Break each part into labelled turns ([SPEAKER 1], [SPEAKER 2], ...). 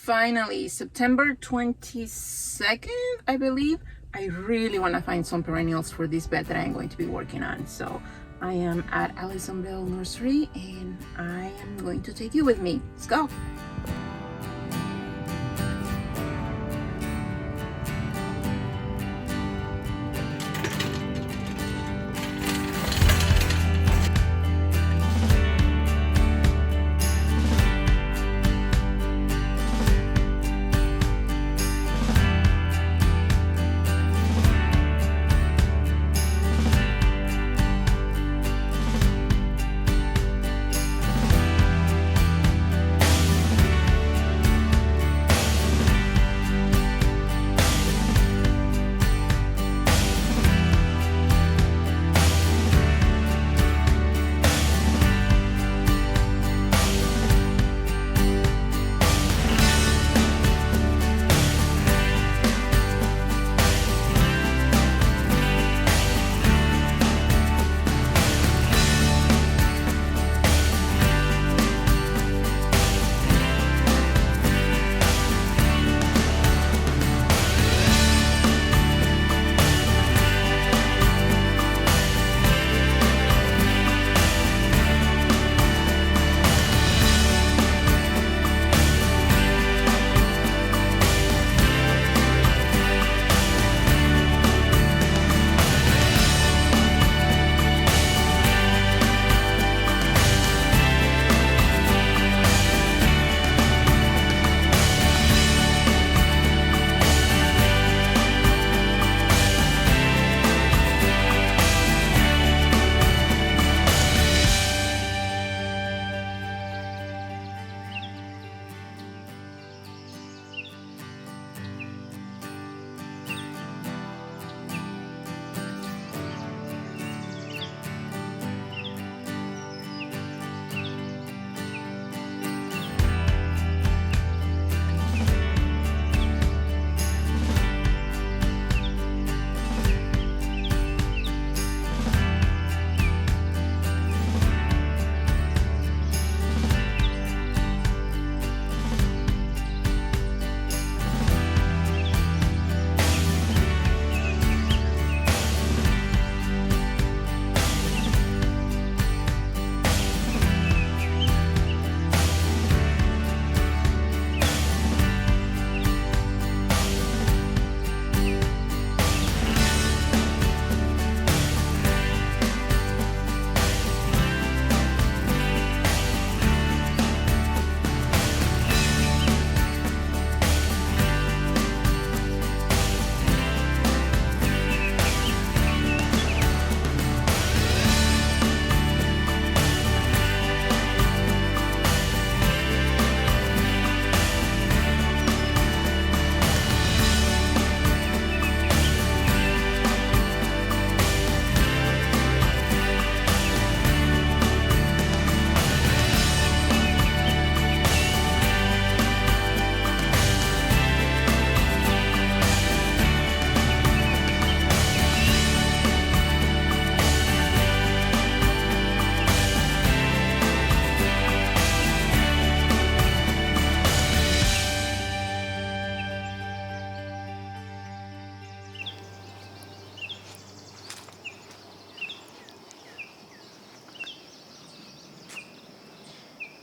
[SPEAKER 1] finally, September 22nd, I believe, I really want to find some perennials for this bed that I'm going to be working on. So I am at Allisonville Nursery and I am going to take you with me. Let's go.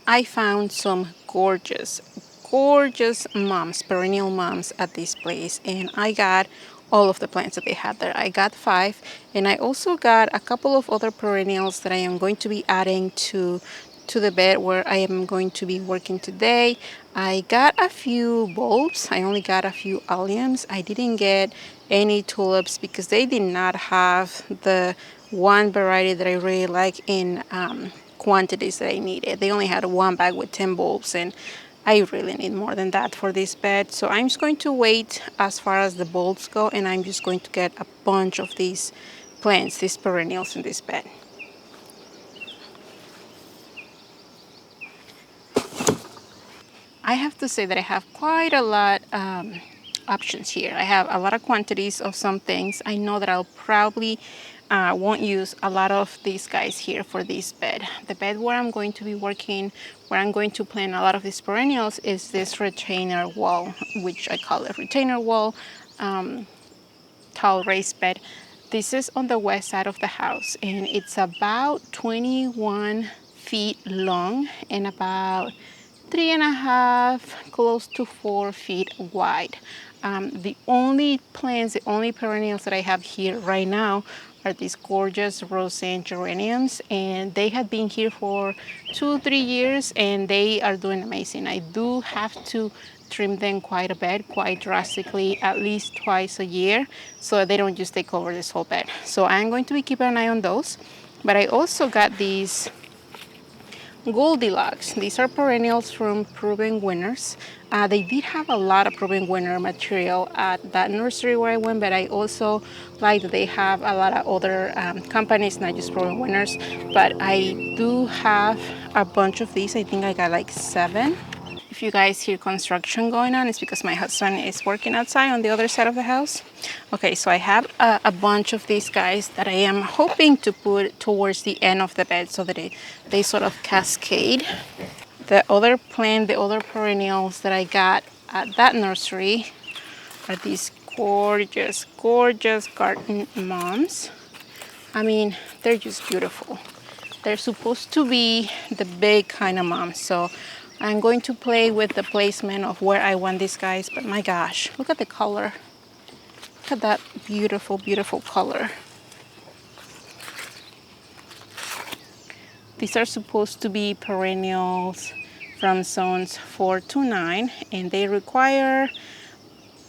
[SPEAKER 1] I found some gorgeous mums, perennial mums at this place, and I got all of the plants that they had there. I got 5, and I also got a couple of other perennials that I am going to be adding to the bed where I am going to be working today. I got a few bulbs. I only got a few alliums. I didn't get any tulips because they did not have the one variety that I really like in quantities that I needed. They only had one bag with 10 bulbs, and I really need more than that for this bed. So I'm just going to wait as far as the bulbs go, and I'm just going to get a bunch of these plants, these perennials in this bed. I have to say that I have quite a lot options here. I have a lot of quantities of some things. I know that I'll probably won't use a lot of these guys here for this bed. The bed where I'm going to be working, where I'm going to plant a lot of these perennials, is this retainer wall, which I call it retainer wall, tall raised bed. This is on the west side of the house, and it's about 21 feet long and about 3.5, close to 4 feet wide. The only plants, the only perennials that I have here right now are these gorgeous rosé geraniums, and they have been here for 2-3 years and they are doing amazing. I do have to trim them quite a bit, quite drastically, at least twice a year, so they don't just take over this whole bed. So I'm going to be keeping an eye on those. But I also got these Goldilocks. These are perennials from Proven Winners. They did have a lot of Proven Winner material at that nursery where I went, but I also like that they have a lot of other companies, not just Proven Winners. But I do have a bunch of these. I think I got like 7. If you guys hear construction going on, it's because my husband is working outside on the other side of the house. Okay, so I have a bunch of these guys that I am hoping to put towards the end of the bed so that they sort of cascade. The other plant, the other perennials that I got at that nursery are these gorgeous, gorgeous garden moms. I mean, they're just beautiful. They're supposed to be the big kind of moms, so I'm going to play with the placement of where I want these guys, but my gosh, look at the color. Look at that beautiful, beautiful color. These are supposed to be perennials from zones 4 to 9, and they require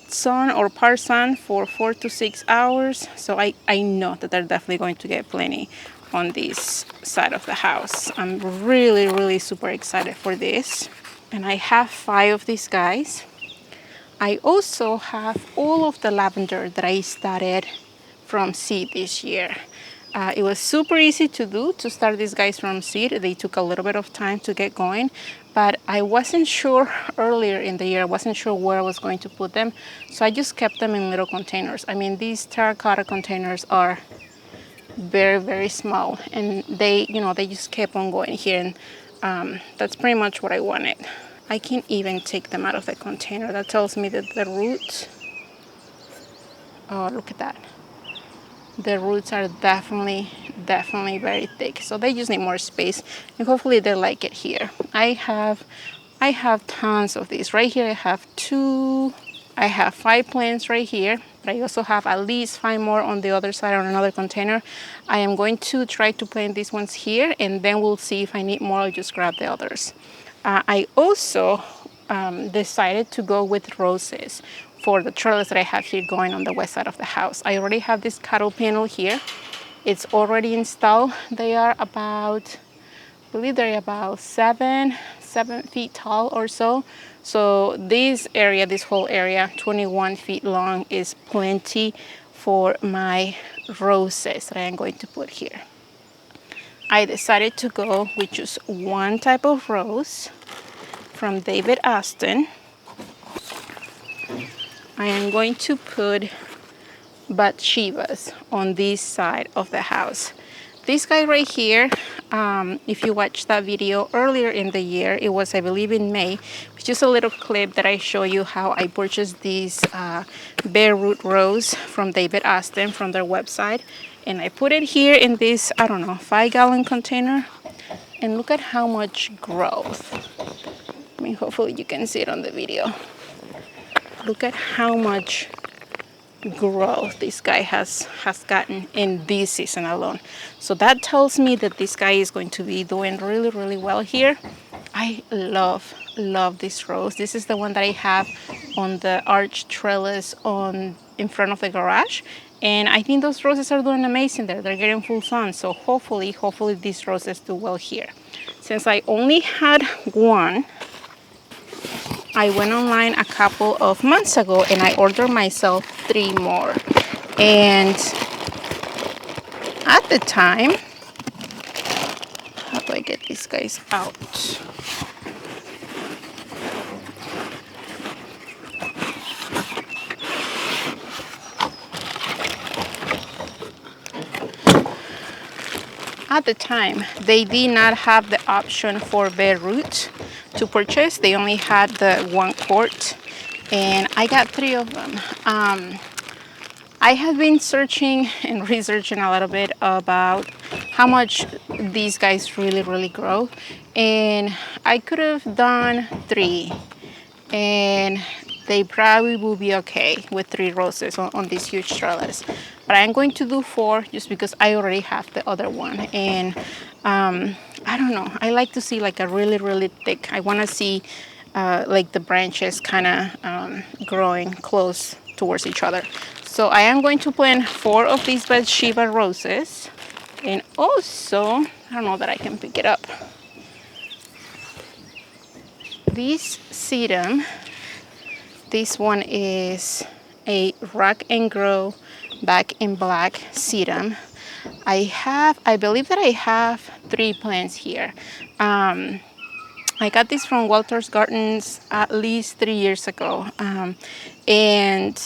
[SPEAKER 1] sun or part sun for 4 to 6 hours. So I know that they're definitely going to get plenty on this side of the house. I'm really, really super excited for this. And I have 5 of these guys. I also have all of the lavender that I started from seed this year. It was super easy to do, to start these guys from seed. They took a little bit of time to get going, but I wasn't sure earlier in the year, I wasn't sure where I was going to put them. So I just kept them in little containers. I mean, these terracotta containers are very, very small, and they just kept on going here, and that's pretty much what I wanted. I can even take them out of the container. That tells me that the roots, oh, look at that. The roots are definitely very thick, so they just need more space, and hopefully they like it here. I have tons of these. Right here I have 2. I have 5 plants right here, but I also have at least 5 more on the other side on another container. I am going to try to plant these ones here, and then we'll see if I need more. I'll just grab the others. I also decided to go with roses for the trellis that I have here going on the west side of the house. I already have this cattle panel here. It's already installed. They are about, I believe they're about 7 feet tall or so. So this area, this whole area, 21 feet long, is plenty for my roses that I am going to put here. I decided to go with just one type of rose from David Austin. I am going to put Bathshebas on this side of the house. This guy right here, if you watched that video earlier in the year, it was, I believe, in May. It's just a little clip that I show you how I purchased these bare root rose from David Austin from their website. And I put it here in this, I don't know, 5-gallon container. And look at how much growth. I mean, hopefully you can see it on the video. Look at how much growth this guy has gotten in this season alone. So that tells me that this guy is going to be doing really, really well here. I love this rose. This is the one that I have on the arch trellis in front of the garage. And I think those roses are doing amazing there. They're getting full sun. So hopefully these roses do well here. Since I only had one, I went online a couple of months ago and I ordered myself 3 more. And at the time, how do I get these guys out? at the time, they did not have the option for bare root to purchase. They only had the 1 quart, and I got 3 of them. I have been searching and researching a little bit about how much these guys really grow, and I could have done 3, and they probably will be okay with 3 roses on these huge trellis. But I'm going to do 4 just because I already have the other one, and I don't know, I like to see like a really thick. I want to see like the branches kind of growing close towards each other. So I am going to plant 4 of these Bathsheba roses, and also, I don't know that I can pick it up, this sedum. This one is a Rock and Grow Back in Black sedum. I believe that I have 3 plants here. I got this from Walter's Gardens at least 3 years ago, and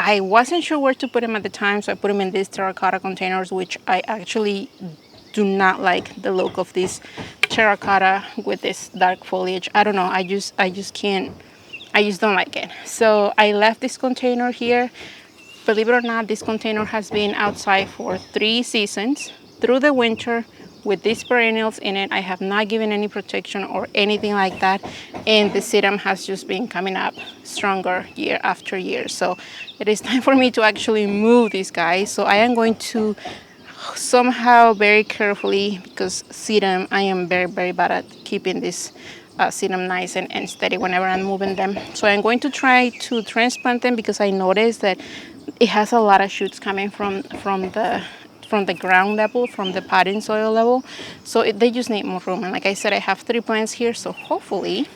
[SPEAKER 1] I wasn't sure where to put them at the time, so I put them in these terracotta containers, which I actually do not like the look of this terracotta with this dark foliage. I don't know, I just can't, I just don't like it. So I left this container here. Believe it or not, this container has been outside for 3 seasons through the winter with these perennials in it. I have not given any protection or anything like that, and the sedum has just been coming up stronger year after year. So it is time for me to actually move these guys. So I am going to somehow very carefully, because sedum, I am very bad at keeping this sedum nice and steady whenever I'm moving them. So I'm going to try to transplant them, because I noticed that it has a lot of shoots coming from the ground level, from the potting soil level. So they just need more room. And like I said, I have 3 plants here, so hopefully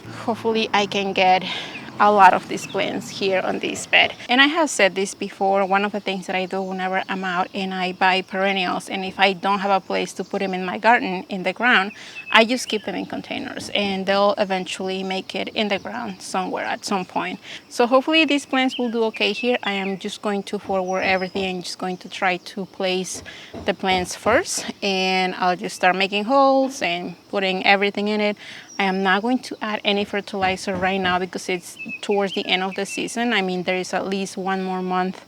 [SPEAKER 1] I can get a lot of these plants here on this bed. And I have said this before, one of the things that I do whenever I'm out and I buy perennials, and if I don't have a place to put them in my garden in the ground, I just keep them in containers, and they'll eventually make it in the ground somewhere at some point. So hopefully these plants will do okay here. I am just going to forward everything and just going to try to place the plants first, and I'll just start making holes and putting everything in it. I am not going to add any fertilizer right now because it's towards the end of the season. I mean, there is at least 1 more month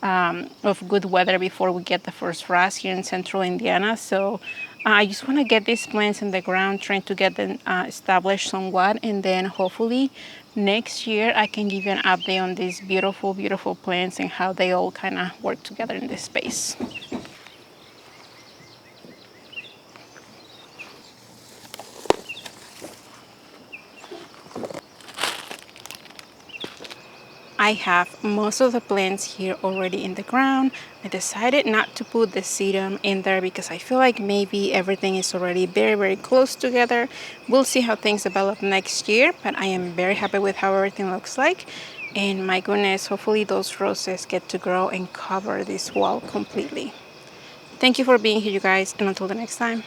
[SPEAKER 1] of good weather before we get the first frost here in central Indiana. So I just want to get these plants in the ground, trying to get them established somewhat, and then hopefully next year I can give you an update on these beautiful plants and how they all kind of work together in this space. I have most of the plants here already in the ground. I decided not to put the sedum in there because I feel like maybe everything is already very close together. We'll see how things develop next year, but I am very happy with how everything looks like. And my goodness, hopefully those roses get to grow and cover this wall completely. Thank you for being here, you guys, and until the next time.